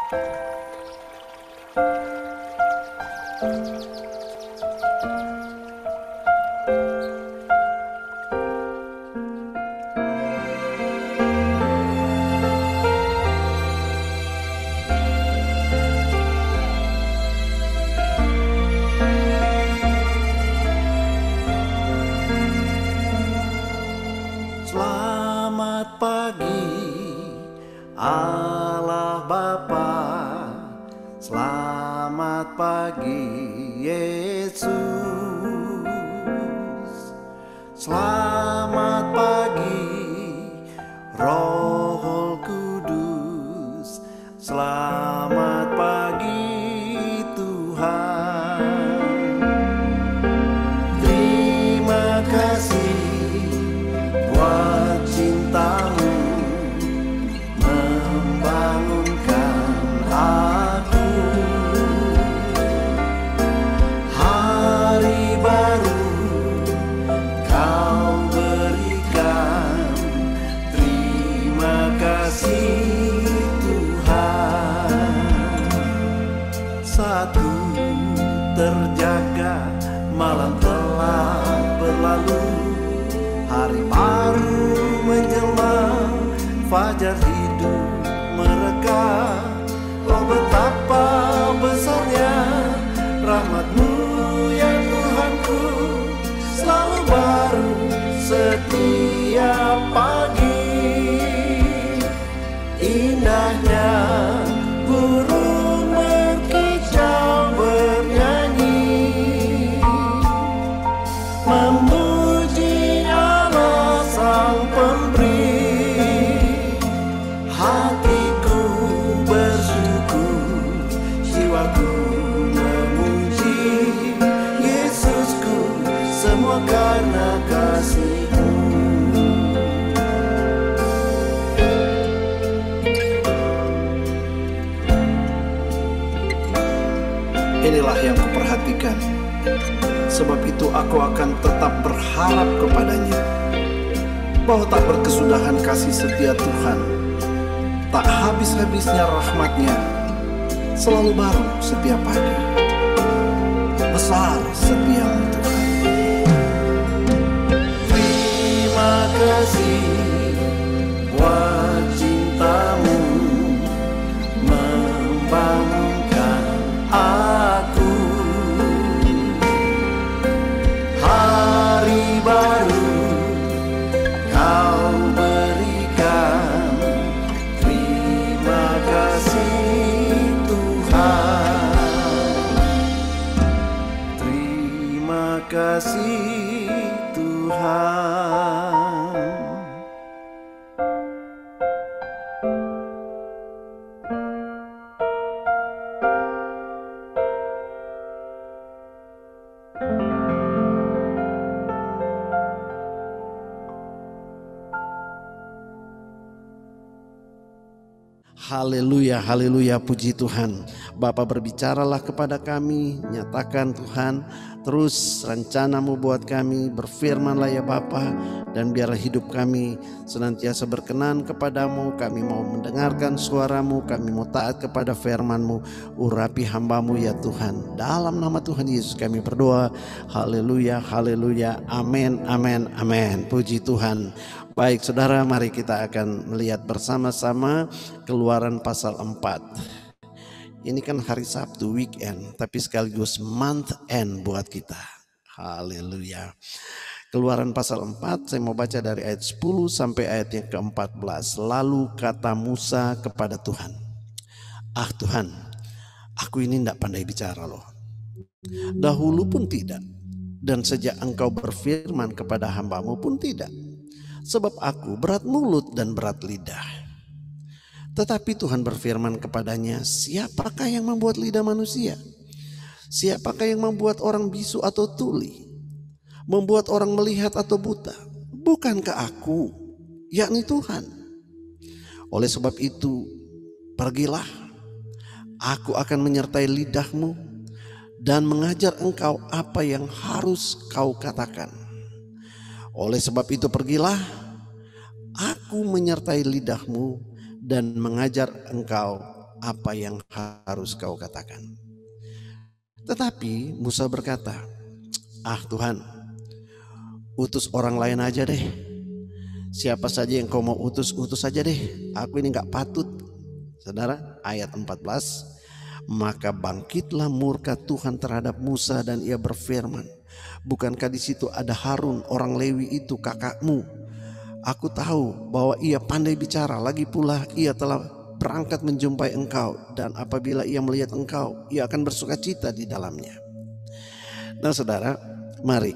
Selamat pagi Allah Bapa, selamat pagi Yesus, selamat pagi Roh Kudus, selamat pagi Tuhan. Terima kasih buat cintamu membangunkan aku. Hari baru kau berikan, terima kasih Tuhan. Saat ku terjaga, malam telah berlalu, hari baru menjelma, fajar hidup mereka. Oh betapa besarnya rahmat-Mu ya Tuhanku, selalu baru setiap pagi. Indahnya burung berkicau bernyanyi, memuji Allah Sang Pemberi. Hatiku bersyukur, jiwaku memuji Yesusku, semua karena kasih-Mu. Inilah yang kuperhatikan, sebab itu aku akan tetap berharap kepadanya, bahwa tak berkesudahan kasih setia Tuhan, tak habis-habisnya rahmat-Nya, selalu baru setiap pagi. Besar setia-Mu Tuhan. Terima kasih buat cinta-Mu membangunkan aku. Hari baru kau berikan, terima kasih Tuhan. Terima kasih Tuhan. Haleluya, haleluya, puji Tuhan. Bapa berbicaralah kepada kami, nyatakan Tuhan terus rencana-Mu buat kami. Berfirmanlah ya Bapa, dan biarlah hidup kami senantiasa berkenan kepadamu. Kami mau mendengarkan suara-Mu, kami mau taat kepada firman-Mu. Urapi hamba-Mu ya Tuhan. Dalam nama Tuhan Yesus kami berdoa. Haleluya, haleluya, amin, amin, amin. Puji Tuhan. Baik saudara, mari kita akan melihat bersama-sama Keluaran pasal 4. Ini kan hari Sabtu, weekend, tapi sekaligus month end buat kita. Haleluya. Keluaran pasal 4, saya mau baca dari ayat 10 sampai ayat yang ke-14. Lalu kata Musa kepada Tuhan, "Ah Tuhan, aku ini tidak pandai bicara loh. Dahulu pun tidak, dan sejak Engkau berfirman kepada hamba-Mu pun tidak. Sebab aku berat mulut dan berat lidah." Tetapi Tuhan berfirman kepadanya, "Siapakah yang membuat lidah manusia? Siapakah yang membuat orang bisu atau tuli? Membuat orang melihat atau buta? Bukankah aku, yakni Tuhan? Oleh sebab itu, pergilah, aku akan menyertai lidahmu dan mengajar engkau apa yang harus kau katakan. Oleh sebab itu pergilah, aku menyertai lidahmu dan mengajar engkau apa yang harus kau katakan. Tetapi Musa berkata, ah Tuhan, utus orang lain aja deh. Siapa saja yang kau mau utus, utus saja deh. Aku ini gak patut. Saudara, ayat 14. Maka bangkitlah murka Tuhan terhadap Musa dan ia berfirman, bukankah di situ ada Harun orang Lewi itu kakakmu? Aku tahu bahwa ia pandai bicara, lagi pula ia telah berangkat menjumpai engkau, dan apabila ia melihat engkau, ia akan bersuka cita di dalamnya. Nah saudara, mari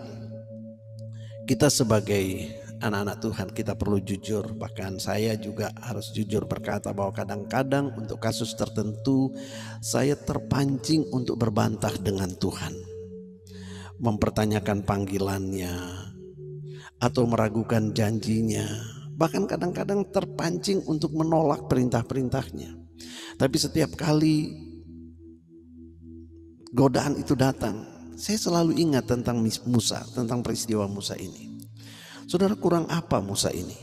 kita sebagai anak-anak Tuhan kita perlu jujur. Bahkan saya juga harus jujur berkata bahwa kadang-kadang untuk kasus tertentu saya terpancing untuk berbantah dengan Tuhan, mempertanyakan panggilannya atau meragukan janjinya, bahkan kadang-kadang terpancing untuk menolak perintah-perintahnya. Tapi setiap kali godaan itu datang, saya selalu ingat tentang Musa, tentang peristiwa Musa ini. Saudara, kurang apa Musa ini?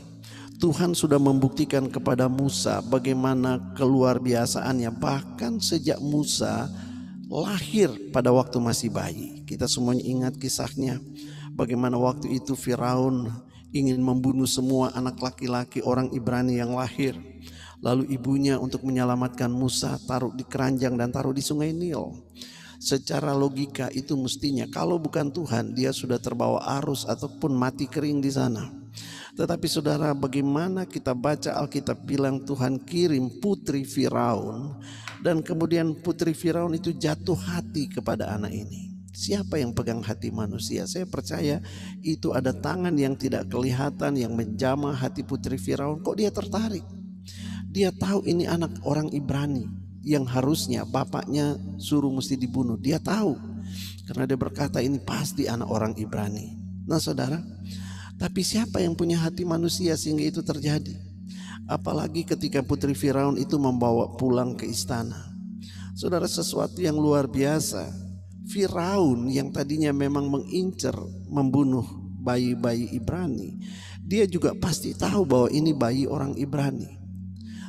Tuhan sudah membuktikan kepada Musa bagaimana keluar biasaannya, bahkan sejak Musa lahir pada waktu masih bayi. Kita semuanya ingat kisahnya, bagaimana waktu itu Firaun ingin membunuh semua anak laki-laki orang Ibrani yang lahir. Lalu ibunya untuk menyelamatkan Musa taruh di keranjang dan taruh di sungai Nil. Secara logika itu mestinya kalau bukan Tuhan dia sudah terbawa arus ataupun mati kering di sana. Tetapi saudara, bagaimana kita baca Alkitab bilang Tuhan kirim putri Firaun, dan kemudian putri Firaun itu jatuh hati kepada anak ini. Siapa yang pegang hati manusia? Saya percaya itu ada tangan yang tidak kelihatan yang menjamah hati putri Firaun. Kok dia tertarik? Dia tahu ini anak orang Ibrani yang harusnya bapaknya suruh mesti dibunuh. Dia tahu karena dia berkata ini pasti anak orang Ibrani. Nah saudara, tapi siapa yang punya hati manusia sehingga itu terjadi? Apalagi ketika putri Firaun itu membawa pulang ke istana. Saudara, sesuatu yang luar biasa. Firaun yang tadinya memang mengincar membunuh bayi-bayi Ibrani, dia juga pasti tahu bahwa ini bayi orang Ibrani.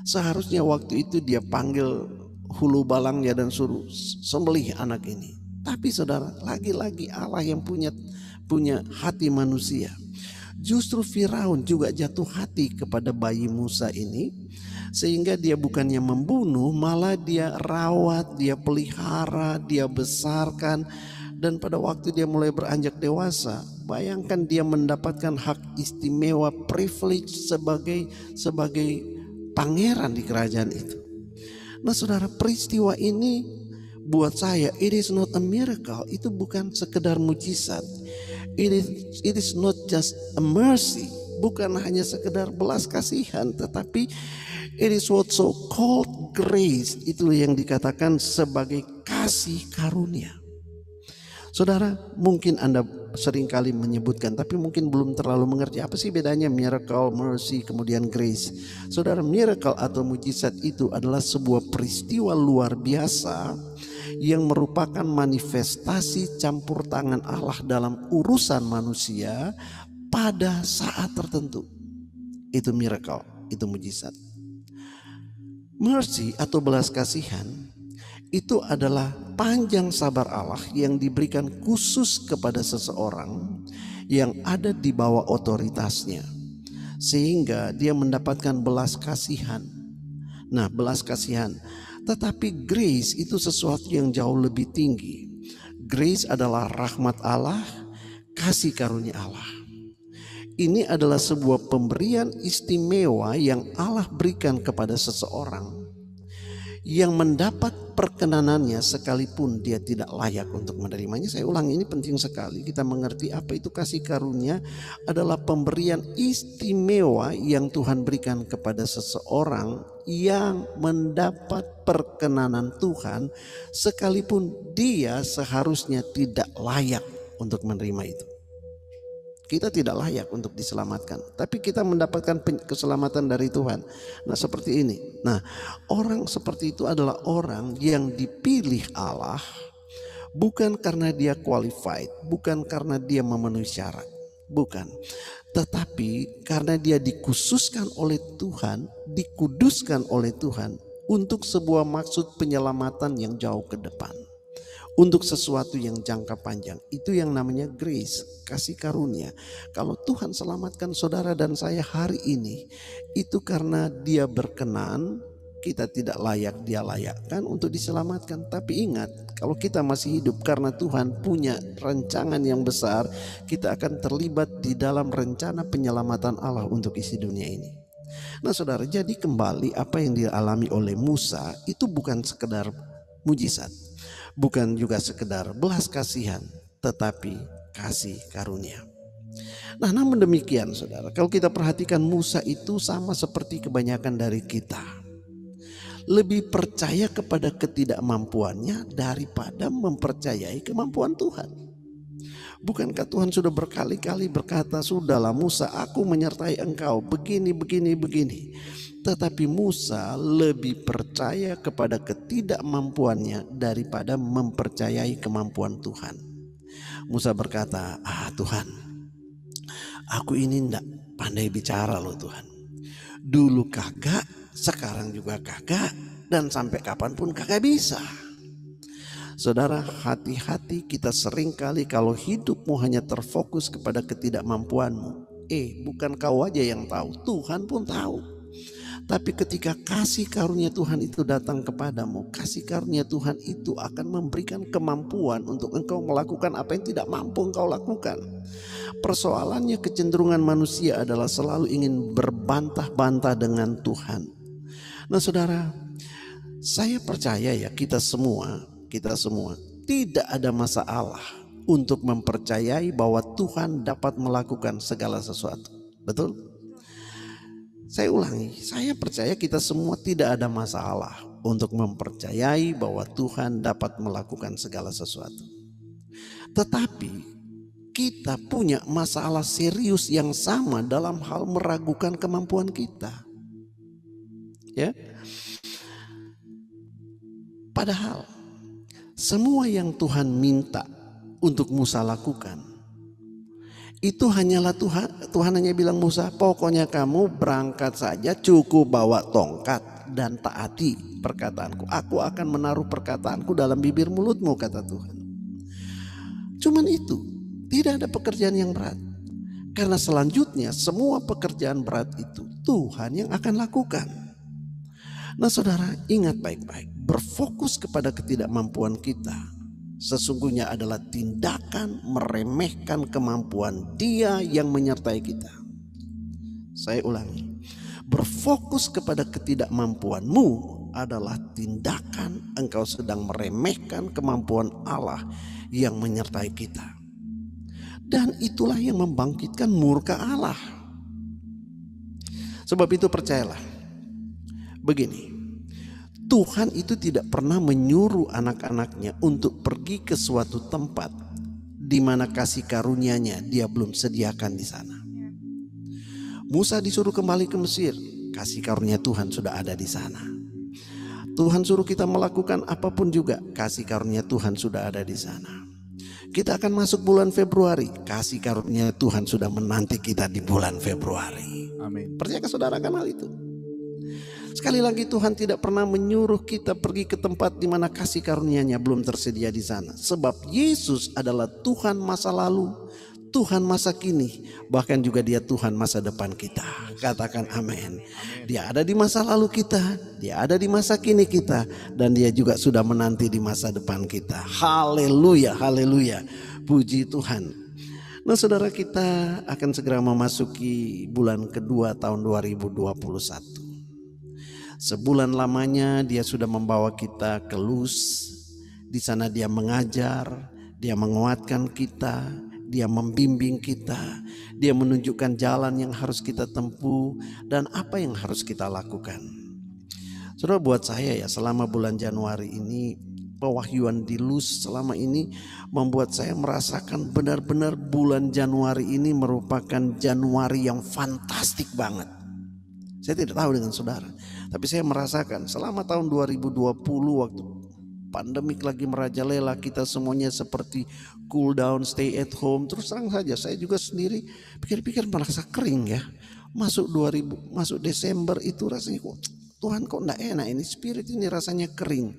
Seharusnya waktu itu dia panggil hulu balangnya dan suruh sembelih anak ini. Tapi saudara, lagi-lagi Allah yang punya hati manusia. Justru Firaun juga jatuh hati kepada bayi Musa ini, sehingga dia bukannya membunuh, malah dia rawat, dia pelihara, dia besarkan. Dan pada waktu dia mulai beranjak dewasa, bayangkan dia mendapatkan hak istimewa, privilege sebagai pangeran di kerajaan itu. Nah saudara, peristiwa ini buat saya, it is not a miracle. Itu bukan sekedar mujizat. It is not just a mercy. Bukan hanya sekedar belas kasihan, tetapi it is what so called grace. Itu yang dikatakan sebagai kasih karunia. Saudara, mungkin Anda seringkali menyebutkan, tapi mungkin belum terlalu mengerti apa sih bedanya miracle, mercy, kemudian grace. Saudara, miracle atau mujizat itu adalah sebuah peristiwa luar biasa yang merupakan manifestasi campur tangan Allah dalam urusan manusia pada saat tertentu. Itu miracle, itu mujizat. Mercy atau belas kasihan itu adalah panjang sabar Allah yang diberikan khusus kepada seseorang yang ada di bawah otoritasnya, sehingga dia mendapatkan belas kasihan. Nah, belas kasihan. Tetapi grace itu sesuatu yang jauh lebih tinggi. Grace adalah rahmat Allah, kasih karunia Allah. Ini adalah sebuah pemberian istimewa yang Allah berikan kepada seseorang yang mendapat perkenanannya sekalipun dia tidak layak untuk menerimanya. Saya ulang, ini penting sekali kita mengerti apa itu kasih karunia. Adalah pemberian istimewa yang Tuhan berikan kepada seseorang yang mendapat perkenanan Tuhan sekalipun dia seharusnya tidak layak untuk menerima itu. Kita tidak layak untuk diselamatkan, tapi kita mendapatkan keselamatan dari Tuhan. Nah seperti ini. Nah, orang seperti itu adalah orang yang dipilih Allah bukan karena dia qualified, bukan karena dia memenuhi syarat, bukan. Tetapi karena dia dikhususkan oleh Tuhan, dikuduskan oleh Tuhan untuk sebuah maksud penyelamatan yang jauh ke depan, untuk sesuatu yang jangka panjang. Itu yang namanya grace, kasih karunia. Kalau Tuhan selamatkan saudara dan saya hari ini, itu karena Dia berkenan. Kita tidak layak, Dia layakkan untuk diselamatkan. Tapi ingat, kalau kita masih hidup karena Tuhan punya rancangan yang besar, kita akan terlibat di dalam rencana penyelamatan Allah untuk isi dunia ini. Nah saudara, jadi kembali apa yang dialami oleh Musa itu bukan sekedar mujizat, bukan juga sekedar belas kasihan, tetapi kasih karunia. Nah namun demikian saudara, kalau kita perhatikan Musa itu sama seperti kebanyakan dari kita, lebih percaya kepada ketidakmampuannya daripada mempercayai kemampuan Tuhan. Bukankah Tuhan sudah berkali-kali berkata, sudahlah Musa, aku menyertai engkau begini, begini, begini. Tetapi Musa lebih percaya kepada ketidakmampuannya daripada mempercayai kemampuan Tuhan. Musa berkata, Tuhan, aku ini enggak pandai bicara loh Tuhan. Dulu kagak, sekarang juga kagak, dan sampai kapanpun kagak bisa. Saudara, hati-hati, kita seringkali kalau hidupmu hanya terfokus kepada ketidakmampuanmu. Bukan kau aja yang tahu, Tuhan pun tahu. Tapi ketika kasih karunia Tuhan itu datang kepadamu, kasih karunia Tuhan itu akan memberikan kemampuan untuk engkau melakukan apa yang tidak mampu engkau lakukan. Persoalannya, kecenderungan manusia adalah selalu ingin berbantah-bantah dengan Tuhan. Nah saudara, saya percaya ya kita semua tidak ada masalah untuk mempercayai bahwa Tuhan dapat melakukan segala sesuatu. Betul? Saya ulangi, saya percaya kita semua tidak ada masalah untuk mempercayai bahwa Tuhan dapat melakukan segala sesuatu. Tetapi kita punya masalah serius yang sama dalam hal meragukan kemampuan kita. Ya. Padahal semua yang Tuhan minta untuk Musa lakukan, itu hanyalah Tuhan hanya bilang, Musa, pokoknya kamu berangkat saja, cukup bawa tongkat dan taati perkataanku. Aku akan menaruh perkataanku dalam bibir mulutmu, kata Tuhan. Cuman itu, tidak ada pekerjaan yang berat. Karena selanjutnya semua pekerjaan berat itu Tuhan yang akan lakukan. Nah saudara, ingat baik-baik, berfokus kepada ketidakmampuan kita sesungguhnya adalah tindakan meremehkan kemampuan Dia yang menyertai kita. Saya ulangi, berfokus kepada ketidakmampuanmu adalah tindakan engkau sedang meremehkan kemampuan Allah yang menyertai kita. Dan itulah yang membangkitkan murka Allah. Sebab itu percayalah, begini, Tuhan itu tidak pernah menyuruh anak-anaknya untuk pergi ke suatu tempat di mana kasih karunia-Nya Dia belum sediakan di sana. Musa disuruh kembali ke Mesir, kasih karunia Tuhan sudah ada di sana. Tuhan suruh kita melakukan apapun juga, kasih karunia Tuhan sudah ada di sana. Kita akan masuk bulan Februari, kasih karunia Tuhan sudah menanti kita di bulan Februari. Amin. Percayakah saudara akan hal itu? Sekali lagi, Tuhan tidak pernah menyuruh kita pergi ke tempat di mana kasih karunia-Nya belum tersedia di sana. Sebab Yesus adalah Tuhan masa lalu, Tuhan masa kini, bahkan juga Dia Tuhan masa depan kita. Katakan amin. Dia ada di masa lalu kita, Dia ada di masa kini kita, dan Dia juga sudah menanti di masa depan kita. Haleluya, haleluya. Puji Tuhan. Nah saudara, kita akan segera memasuki bulan kedua tahun 2021. Sebulan lamanya Dia sudah membawa kita ke Luz. Di sana Dia mengajar, Dia menguatkan kita, Dia membimbing kita, Dia menunjukkan jalan yang harus kita tempuh dan apa yang harus kita lakukan. Saudara, buat saya ya, selama bulan Januari ini, pewahyuan di Luz selama ini membuat saya merasakan benar-benar bulan Januari ini merupakan Januari yang fantastik banget. Saya tidak tahu dengan saudara, tapi saya merasakan selama tahun 2020 waktu pandemik lagi merajalela, kita semuanya seperti cool down, stay at home. Terus terang saja saya juga sendiri pikir-pikir merasa kering ya. Masuk Desember itu rasanya kok Tuhan kok enggak enak ini, spirit ini rasanya kering.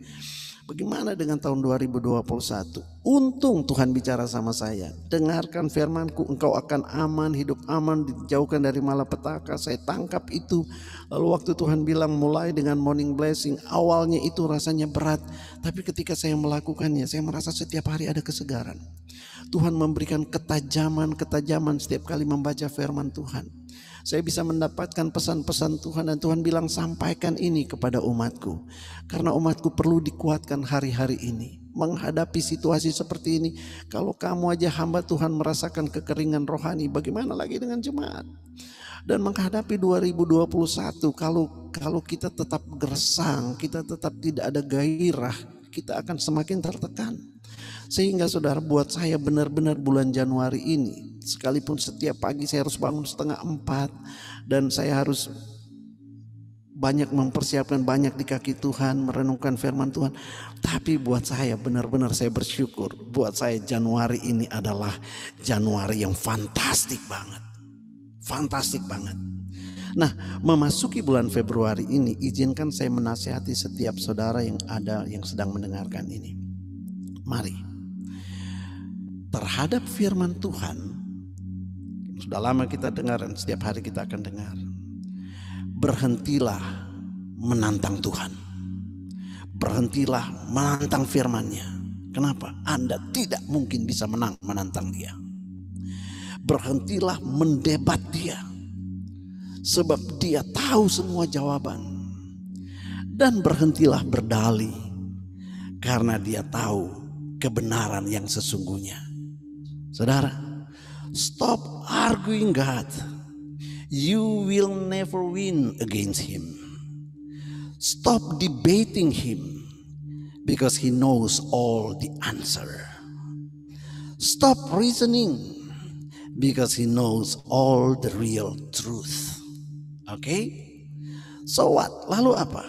Bagaimana dengan tahun 2021? Untung Tuhan bicara sama saya. Dengarkan firman-Ku, engkau akan aman, hidup aman, dijauhkan dari malapetaka. Saya tangkap itu. Lalu waktu Tuhan bilang mulai dengan morning blessing, awalnya itu rasanya berat. Tapi ketika saya melakukannya, saya merasa setiap hari ada kesegaran. Tuhan memberikan ketajaman setiap kali membaca firman Tuhan. Saya bisa mendapatkan pesan-pesan Tuhan, dan Tuhan bilang sampaikan ini kepada umatku. Karena umatku perlu dikuatkan hari-hari ini. Menghadapi situasi seperti ini. Kalau kamu aja hamba Tuhan merasakan kekeringan rohani, bagaimana lagi dengan jemaat? Dan menghadapi 2021, kalau kita tetap gersang, kita tetap tidak ada gairah, kita akan semakin tertekan. Sehingga saudara, buat saya benar-benar bulan Januari ini, sekalipun setiap pagi saya harus bangun 3:30 dan saya harus banyak mempersiapkan, banyak di kaki Tuhan, merenungkan firman Tuhan. Tapi buat saya benar-benar saya bersyukur. Buat saya Januari ini adalah Januari yang fantastik banget. Fantastik banget. Nah, memasuki bulan Februari ini, izinkan saya menasihati setiap saudara yang ada yang sedang mendengarkan ini. Mari, terhadap firman Tuhan, sudah lama kita dengar dan setiap hari kita akan dengar. Berhentilah menantang Tuhan. Berhentilah menantang firman-Nya. Kenapa? Anda tidak mungkin bisa menantang Dia. Berhentilah mendebat Dia, sebab Dia tahu semua jawaban. Dan berhentilah berdalih, karena Dia tahu kebenaran yang sesungguhnya. Saudara, stop arguing God. You will never win against Him. Stop debating Him, because He knows all the answer. Stop reasoning, because He knows all the real truth. Okay? So what? Lalu apa?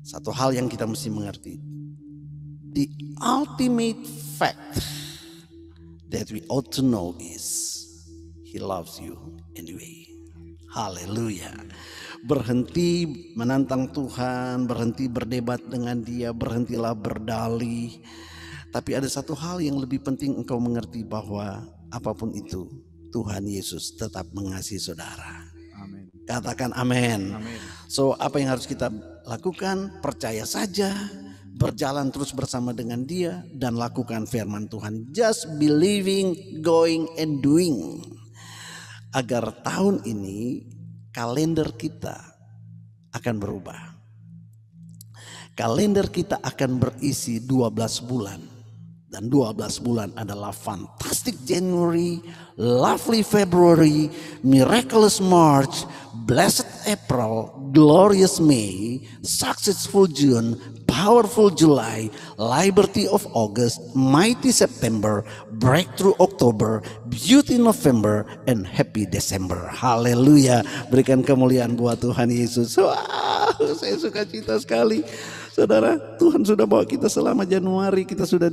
Satu hal yang kita mesti mengerti. The ultimate fact that we ought to know is He loves you anyway. Haleluya. Berhenti menantang Tuhan, berhenti berdebat dengan Dia, berhentilah berdalih. Tapi ada satu hal yang lebih penting engkau mengerti, bahwa apapun itu Tuhan Yesus tetap mengasihi saudara. Amin. Katakan amin. Amin. So apa yang harus kita lakukan? Percaya saja, berjalan terus bersama dengan Dia, dan lakukan firman Tuhan. Just believing, going and doing. Agar tahun ini kalender kita akan berubah. Kalender kita akan berisi 12 bulan. Dan 12 bulan adalah fantastic January, lovely February, miraculous March, blessed April, glorious May, successful June, powerful July, liberty of August, mighty September, breakthrough October, beauty November, and happy December. Haleluya. Berikan kemuliaan buat Tuhan Yesus. Wow, saya suka cita sekali. Saudara, Tuhan sudah bawa kita selama Januari, kita sudah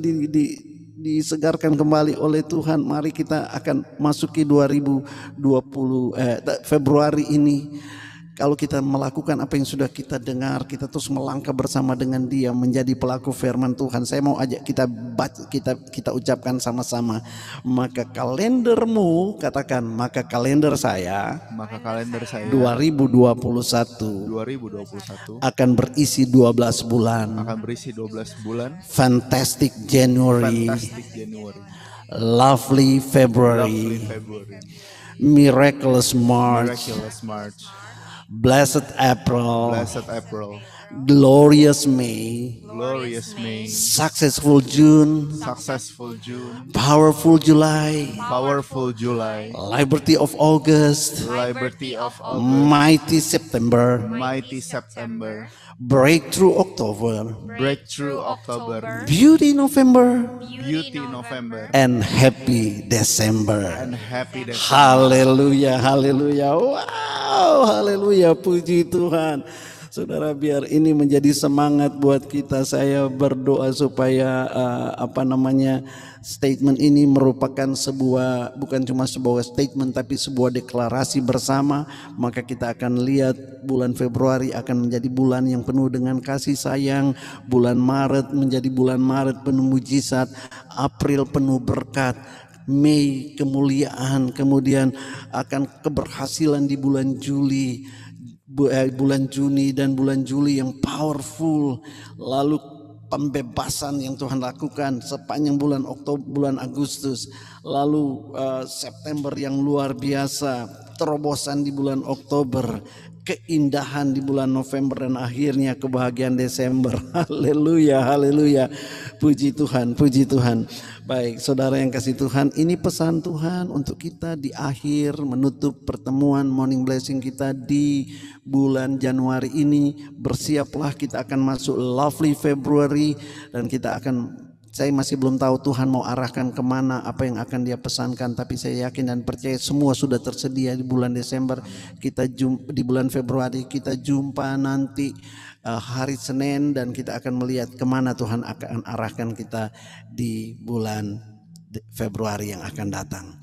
disegarkan kembali oleh Tuhan. Mari kita akan masuki 2020 Februari ini. Kalau kita melakukan apa yang sudah kita dengar, kita terus melangkah bersama dengan Dia menjadi pelaku firman Tuhan. Saya mau ajak kita ucapkan sama-sama. Maka kalendermu, katakan, maka kalender saya 2021 akan berisi 12 bulan. Fantastic January, lovely February, miraculous March, blessed April, glorious May, successful June, powerful July, liberty of August, mighty September, breakthrough October, beauty November, and happy December. Haleluya, haleluya. Wow, haleluya, puji Tuhan. Saudara, biar ini menjadi semangat buat kita. Saya berdoa supaya statement ini merupakan sebuah, bukan cuma sebuah statement, tapi sebuah deklarasi bersama. Maka kita akan lihat bulan Februari akan menjadi bulan yang penuh dengan kasih sayang, bulan Maret menjadi bulan Maret penuh mujizat, April penuh berkat, Mei kemuliaan, kemudian akan keberhasilan di bulan Juli, bulan Juni dan bulan Juli yang powerful, lalu pembebasan yang Tuhan lakukan sepanjang bulan Oktober, bulan Agustus, lalu September yang luar biasa, terobosan di bulan Oktober, keindahan di bulan November, dan akhirnya kebahagiaan Desember. Haleluya, haleluya. Puji Tuhan, puji Tuhan. Baik, saudara yang kasih Tuhan, ini pesan Tuhan untuk kita di akhir menutup pertemuan Morning Blessing kita di bulan Januari ini. Bersiaplah, kita akan masuk lovely February, dan kita akan, saya masih belum tahu Tuhan mau arahkan kemana, apa yang akan dia pesankan, tapi saya yakin dan percaya semua sudah tersedia di bulan Desember. Kita jumpa di bulan Februari, kita jumpa nanti hari Senin, dan kita akan melihat kemana Tuhan akan arahkan kita di bulan Februari yang akan datang.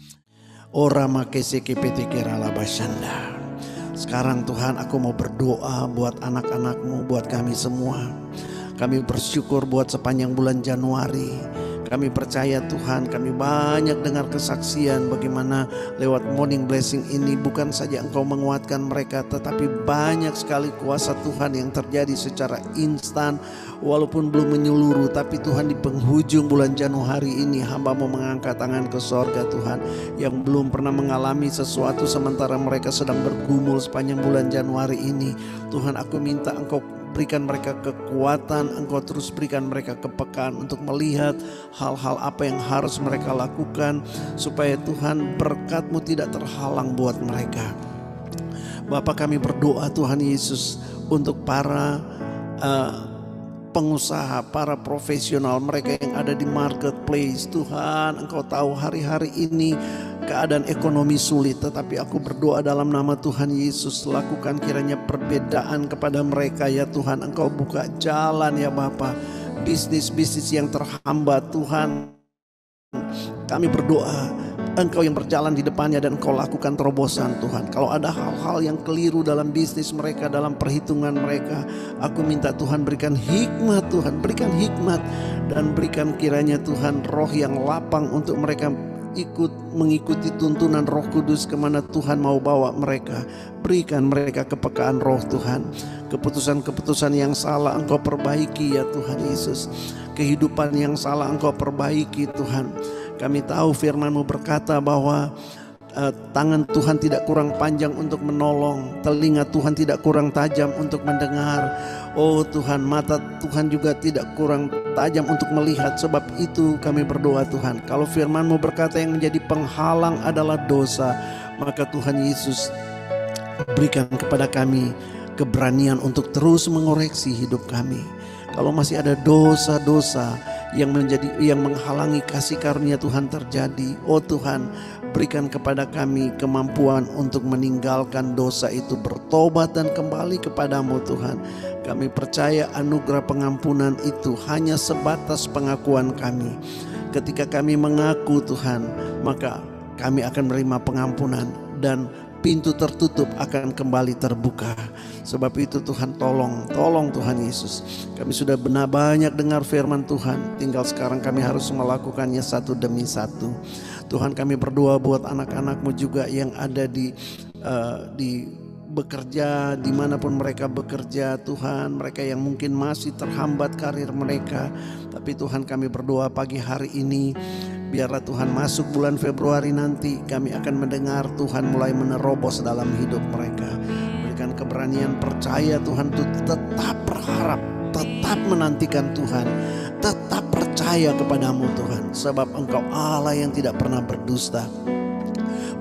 Orama keseke petike ralabashanda. Sekarang Tuhan, aku mau berdoa buat anak-anak-Mu, buat kami semua. Kami bersyukur buat sepanjang bulan Januari. Kami percaya Tuhan, kami banyak dengar kesaksian bagaimana lewat Morning Blessing ini bukan saja Engkau menguatkan mereka, tetapi banyak sekali kuasa Tuhan yang terjadi secara instan walaupun belum menyeluruh. Tapi Tuhan, di penghujung bulan Januari ini hamba-Mu mengangkat tangan ke sorga Tuhan, yang belum pernah mengalami sesuatu sementara mereka sedang bergumul sepanjang bulan Januari ini. Tuhan, aku minta Engkau berikan mereka kekuatan, Engkau terus berikan mereka kepekaan untuk melihat hal-hal apa yang harus mereka lakukan, supaya Tuhan berkat-Mu tidak terhalang buat mereka. Bapa, kami berdoa Tuhan Yesus untuk para pengusaha, para profesional, mereka yang ada di marketplace. Tuhan, Engkau tahu hari-hari ini keadaan ekonomi sulit, tetapi aku berdoa dalam nama Tuhan Yesus, lakukan kiranya perbedaan kepada mereka ya Tuhan. Engkau buka jalan ya Bapa, bisnis-bisnis yang terhambat Tuhan, kami berdoa Engkau yang berjalan di depannya dan Engkau lakukan terobosan Tuhan. Kalau ada hal-hal yang keliru dalam bisnis mereka, dalam perhitungan mereka, aku minta Tuhan berikan hikmat Tuhan, berikan hikmat, dan berikan kiranya Tuhan roh yang lapang untuk mereka mengikuti tuntunan Roh Kudus kemana Tuhan mau bawa mereka. Berikan mereka kepekaan roh Tuhan. Keputusan-keputusan yang salah Engkau perbaiki ya Tuhan Yesus. Kehidupan yang salah Engkau perbaiki Tuhan. Kami tahu firman-Mu berkata bahwa tangan Tuhan tidak kurang panjang untuk menolong, telinga Tuhan tidak kurang tajam untuk mendengar. Oh Tuhan, mata Tuhan juga tidak kurang tajam untuk melihat. Sebab itu kami berdoa Tuhan, kalau firman-Mu berkata yang menjadi penghalang adalah dosa, maka Tuhan Yesus berikan kepada kami keberanian untuk terus mengoreksi hidup kami. Kalau masih ada dosa-dosa yang menghalangi kasih karunia Tuhan terjadi, oh Tuhan, berikan kepada kami kemampuan untuk meninggalkan dosa itu, bertobat dan kembali kepadamu Tuhan. Kami percaya anugerah pengampunan itu hanya sebatas pengakuan kami. Ketika kami mengaku Tuhan, maka kami akan menerima pengampunan dan pintu tertutup akan kembali terbuka. Sebab itu Tuhan, tolong Tuhan Yesus. Kami sudah benar banyak dengar firman Tuhan, tinggal sekarang kami harus melakukannya satu demi satu. Tuhan, kami berdoa buat anak-anak-Mu juga yang ada di bekerja, dimanapun mereka bekerja Tuhan, mereka yang mungkin masih terhambat karir mereka. Tapi Tuhan, kami berdoa pagi hari ini, biarlah Tuhan masuk bulan Februari nanti, kami akan mendengar Tuhan mulai menerobos dalam hidup mereka. Berikan keberanian percaya Tuhan untuk tetap berharap, tetap menantikan Tuhan, tetap percaya kepadamu Tuhan. Sebab Engkau Allah yang tidak pernah berdusta.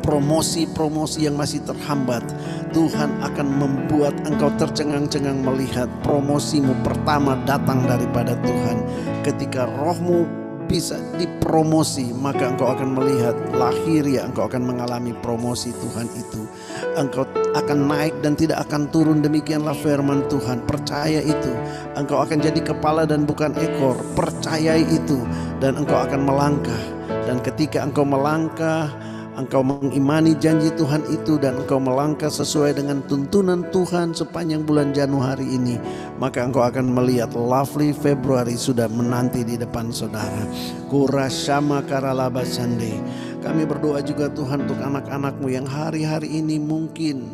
Promosi-promosi yang masih terhambat, Tuhan akan membuat engkau tercengang-cengang melihat promosimu pertama datang daripada Tuhan. Ketika rohmu bisa dipromosi, maka engkau akan melihat lahir ya, engkau akan mengalami promosi Tuhan itu. Engkau akan naik dan tidak akan turun. Demikianlah firman Tuhan. Percaya itu. Engkau akan jadi kepala dan bukan ekor. Percayai itu dan engkau akan melangkah. Dan ketika engkau melangkah, engkau mengimani janji Tuhan itu dan engkau melangkah sesuai dengan tuntunan Tuhan sepanjang bulan Januari ini, maka engkau akan melihat lovely Februari sudah menanti di depan saudara. Kurashama karalabasande. Kami berdoa juga Tuhan untuk anak-anak-Mu yang hari-hari ini mungkin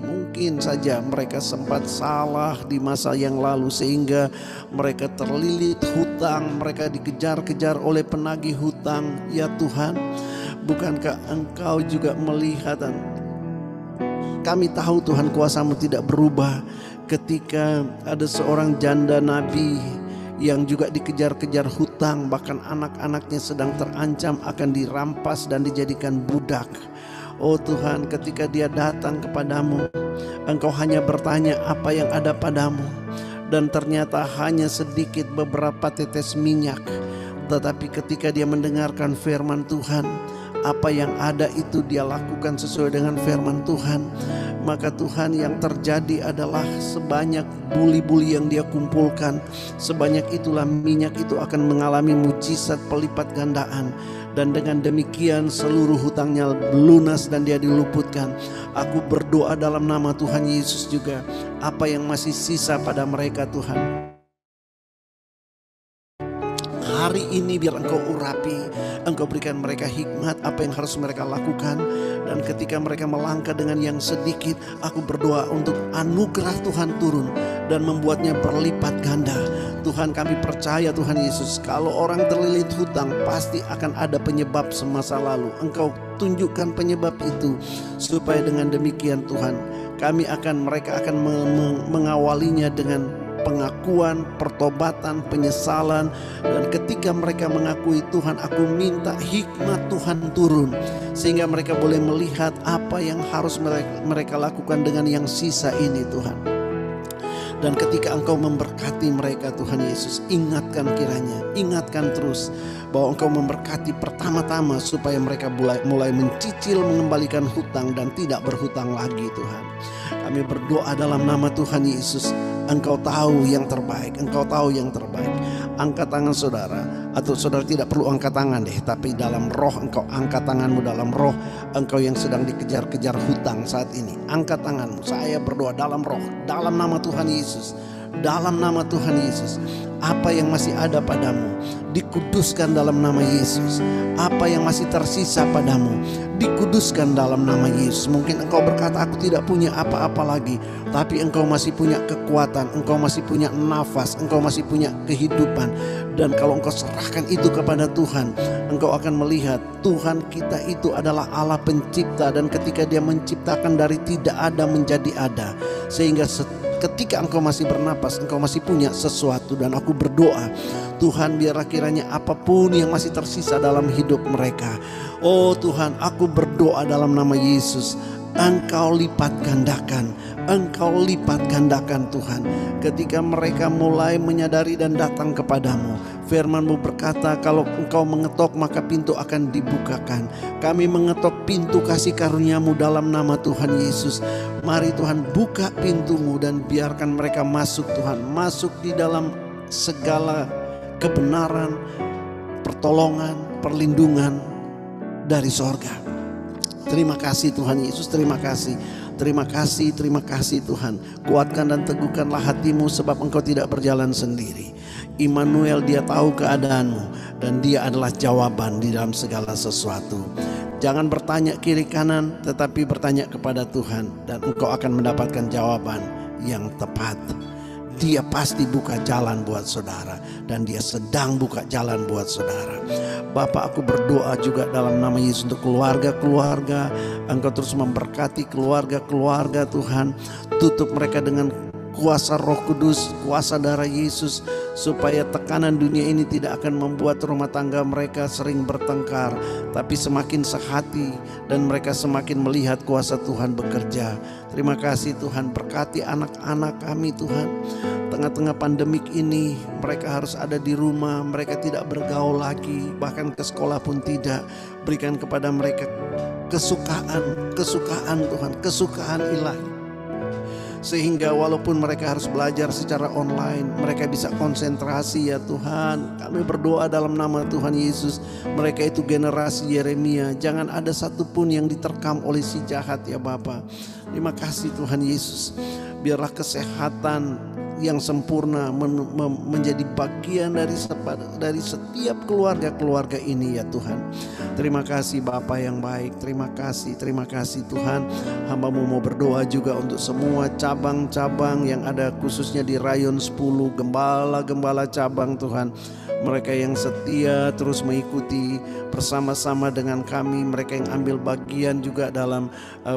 saja mereka sempat salah di masa yang lalu sehingga mereka terlilit hutang, mereka dikejar-kejar oleh penagih hutang. Ya Tuhan, bukankah Engkau juga melihat, dan kami tahu Tuhan kuasa-Mu tidak berubah ketika ada seorang janda nabi yang juga dikejar-kejar hutang, bahkan anak-anaknya sedang terancam akan dirampas dan dijadikan budak. Oh Tuhan, ketika dia datang kepadamu, Engkau hanya bertanya apa yang ada padamu, dan ternyata hanya sedikit beberapa tetes minyak. Tetapi ketika dia mendengarkan firman Tuhan, apa yang ada itu dia lakukan sesuai dengan firman Tuhan. Maka Tuhan, yang terjadi adalah sebanyak buli-buli yang dia kumpulkan, sebanyak itulah minyak itu akan mengalami mujizat pelipat gandaan. Dan dengan demikian seluruh hutangnya lunas dan dia diluputkan. Aku berdoa dalam nama Tuhan Yesus juga, apa yang masih sisa pada mereka Tuhan, hari ini biar Engkau urapi, Engkau berikan mereka hikmat apa yang harus mereka lakukan. Dan ketika mereka melangkah dengan yang sedikit, aku berdoa untuk anugerah Tuhan turun dan membuatnya berlipat ganda. Tuhan, kami percaya Tuhan Yesus, kalau orang terlilit hutang pasti akan ada penyebab semasa lalu. Engkau tunjukkan penyebab itu, supaya dengan demikian Tuhan, mereka akan mengawalinya dengan pengakuan, pertobatan, penyesalan. Dan ketika mereka mengakui Tuhan, aku minta hikmat Tuhan turun, sehingga mereka boleh melihat apa yang harus mereka lakukan dengan yang sisa ini Tuhan. Dan ketika Engkau memberkati mereka Tuhan Yesus, ingatkan terus bahwa Engkau memberkati pertama-tama supaya mereka mulai mencicil mengembalikan hutang dan tidak berhutang lagi Tuhan. Kami berdoa dalam nama Tuhan Yesus. Engkau tahu yang terbaik, Engkau tahu yang terbaik. Angkat tangan saudara, atau saudara tidak perlu angkat tangan deh, tapi dalam roh Engkau angkat tanganmu dalam roh. Engkau yang sedang dikejar-kejar hutang saat ini, angkat tanganmu. Saya berdoa dalam roh, dalam nama Tuhan Yesus, dalam nama Tuhan Yesus. Apa yang masih ada padamu dikuduskan dalam nama Yesus. Apa yang masih tersisa padamu dikuduskan dalam nama Yesus. Mungkin engkau berkata, aku tidak punya apa-apa lagi, tapi engkau masih punya kekuatan, engkau masih punya nafas, engkau masih punya kehidupan. Dan kalau engkau serahkan itu kepada Tuhan, engkau akan melihat Tuhan kita itu adalah Allah pencipta. Dan ketika Dia menciptakan dari tidak ada menjadi ada, sehingga ketika engkau masih bernapas, engkau masih punya sesuatu. Dan aku berdoa, Tuhan, biarlah kiranya apapun yang masih tersisa dalam hidup mereka, oh Tuhan, aku berdoa dalam nama Yesus, Engkau lipat gandakan, Engkau lipat gandakan Tuhan. Ketika mereka mulai menyadari dan datang kepadamu, firman-Mu berkata, kalau Engkau mengetok maka pintu akan dibukakan. Kami mengetok pintu kasih karunia-Mu dalam nama Tuhan Yesus. Mari Tuhan, buka pintu-Mu dan biarkan mereka masuk Tuhan, masuk di dalam segala kebenaran, pertolongan, perlindungan dari sorga. Terima kasih Tuhan Yesus, terima kasih. Terima kasih, terima kasih Tuhan. Kuatkan dan teguhkanlah hatimu sebab Engkau tidak berjalan sendiri. Immanuel, Dia tahu keadaanmu dan Dia adalah jawaban di dalam segala sesuatu. Jangan bertanya kiri kanan, tetapi bertanya kepada Tuhan dan engkau akan mendapatkan jawaban yang tepat. Dia pasti buka jalan buat saudara, dan Dia sedang buka jalan buat saudara. Bapak, aku berdoa juga dalam nama Yesus untuk keluarga-keluarga. Engkau terus memberkati keluarga-keluarga Tuhan. Tutup mereka dengan kuasa Roh Kudus, kuasa darah Yesus, supaya tekanan dunia ini tidak akan membuat rumah tangga mereka sering bertengkar, tapi semakin sehati dan mereka semakin melihat kuasa Tuhan bekerja. Terima kasih Tuhan, berkati anak-anak kami Tuhan. Tengah-tengah pandemik ini mereka harus ada di rumah, mereka tidak bergaul lagi, bahkan ke sekolah pun tidak. Berikan kepada mereka kesukaan Tuhan, kesukaan ilahi. Sehingga walaupun mereka harus belajar secara online, mereka bisa konsentrasi ya Tuhan. Kami berdoa dalam nama Tuhan Yesus, mereka itu generasi Yeremia, jangan ada satupun yang diterkam oleh si jahat ya Bapa. Terima kasih Tuhan Yesus. Biarlah kesehatan yang sempurna menjadi bagian dari setiap keluarga ini ya Tuhan. Terima kasih Bapa yang baik. Terima kasih Tuhan. Hamba-Mu mau berdoa juga untuk semua cabang-cabang yang ada, khususnya di Rayon 10, gembala-gembala cabang Tuhan. Mereka yang setia terus mengikuti bersama-sama dengan kami, mereka yang ambil bagian juga dalam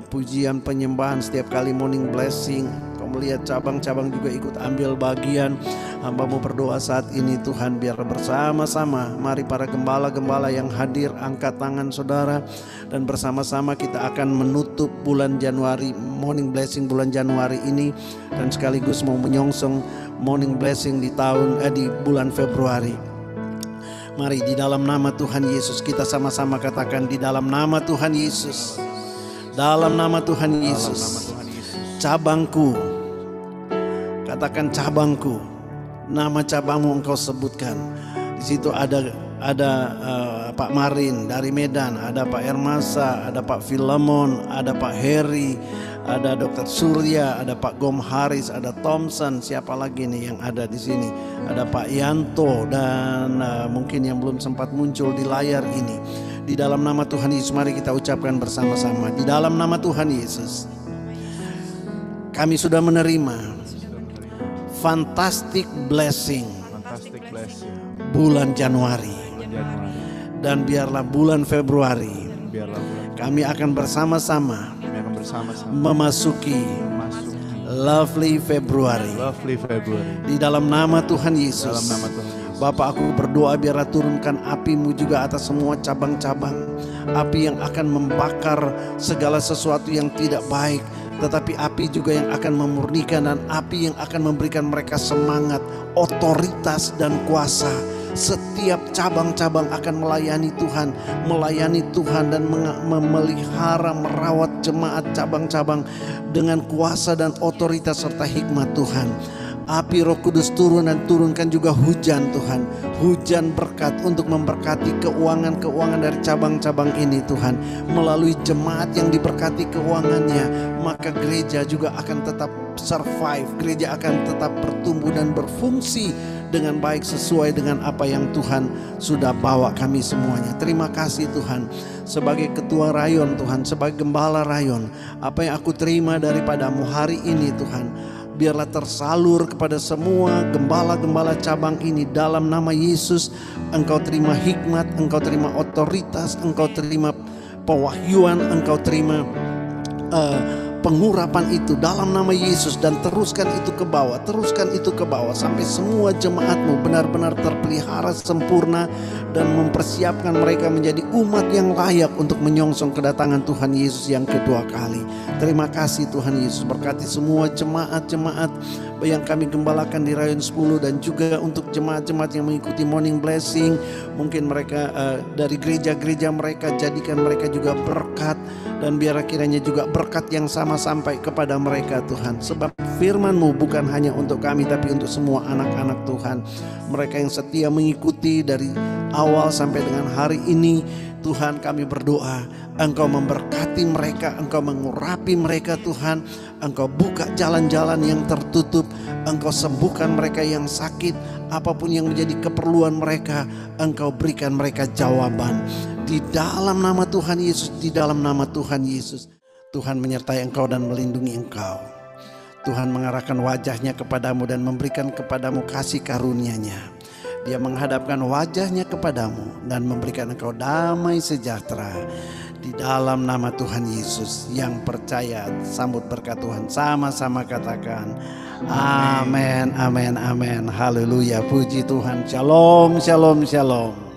pujian penyembahan setiap kali morning blessing. Kau melihat cabang-cabang juga ikut ambil bagian. Hamba mau berdoa saat ini Tuhan, biar bersama-sama, mari para gembala-gembala yang hadir angkat tangan saudara, dan bersama-sama kita akan menutup bulan Januari, morning blessing bulan Januari ini, dan sekaligus mau menyongsong morning blessing di bulan Februari. Mari di dalam nama Tuhan Yesus kita sama-sama katakan, di dalam nama Tuhan Yesus. Dalam nama Tuhan Yesus. Cabangku. Katakan cabangku. Nama cabangmu engkau sebutkan. Di situ ada Pak Marin dari Medan, ada Pak Ermasa, ada Pak Filemon, ada Pak Heri, ada Dr. Surya, ada Pak Gom Haris, ada Thompson, siapa lagi nih yang ada di sini? Ada Pak Yanto, dan mungkin yang belum sempat muncul di layar ini. Di dalam nama Tuhan Yesus mari kita ucapkan bersama-sama. Di dalam nama Tuhan Yesus kami sudah menerima fantastic blessing bulan Januari, dan biarlah bulan Februari kami akan bersama-sama memasuki lovely Februari. Di dalam nama Tuhan Yesus. Bapak, aku berdoa biarlah turunkan api-Mu juga atas semua cabang-cabang, api yang akan membakar segala sesuatu yang tidak baik, tetapi api juga yang akan memurnikan, dan api yang akan memberikan mereka semangat, otoritas dan kuasa. Setiap cabang-cabang akan melayani Tuhan dan memelihara, merawat jemaat cabang-cabang dengan kuasa dan otoritas serta hikmat Tuhan. Api Roh Kudus turun, dan turunkan juga hujan Tuhan, hujan berkat untuk memberkati keuangan dari cabang-cabang ini Tuhan. Melalui jemaat yang diberkati keuangannya, maka gereja juga akan tetap survive, gereja akan tetap bertumbuh dan berfungsi dengan baik sesuai dengan apa yang Tuhan sudah bawa kami semuanya. Terima kasih Tuhan. Sebagai ketua rayon Tuhan, sebagai gembala rayon, apa yang aku terima daripada-Mu hari ini Tuhan, biarlah tersalur kepada semua gembala-gembala cabang ini dalam nama Yesus. Engkau terima hikmat, Engkau terima otoritas, Engkau terima pewahyuan, Engkau terima pengurapan itu dalam nama Yesus, dan teruskan itu ke bawah sampai semua jemaat-Mu benar-benar terpelihara sempurna dan mempersiapkan mereka menjadi umat yang layak untuk menyongsong kedatangan Tuhan Yesus yang kedua kali. Terima kasih Tuhan Yesus, berkati semua jemaat-jemaat yang kami gembalakan di Rayon 10, dan juga untuk jemaat-jemaat yang mengikuti morning blessing. Mungkin mereka dari gereja-gereja mereka, jadikan mereka juga berkat, dan biar kiranya juga berkat yang sama sampai kepada mereka Tuhan. Sebab firman-Mu bukan hanya untuk kami, tapi untuk semua anak-anak Tuhan. Mereka yang setia mengikuti dari awal sampai dengan hari ini Tuhan, kami berdoa Engkau memberkati mereka, Engkau mengurapi mereka Tuhan. Engkau buka jalan-jalan yang tertutup, Engkau sembuhkan mereka yang sakit. Apapun yang menjadi keperluan mereka, Engkau berikan mereka jawaban. Di dalam nama Tuhan Yesus, di dalam nama Tuhan Yesus. Tuhan menyertai engkau dan melindungi engkau. Tuhan mengarahkan wajahnya kepadamu dan memberikan kepadamu kasih karunia-Nya. Dia menghadapkan wajahnya kepadamu dan memberikan engkau damai sejahtera. Di dalam nama Tuhan Yesus, yang percaya sambut berkat Tuhan. Sama-sama katakan amin, amin, amin. Haleluya, puji Tuhan. Shalom, shalom, shalom.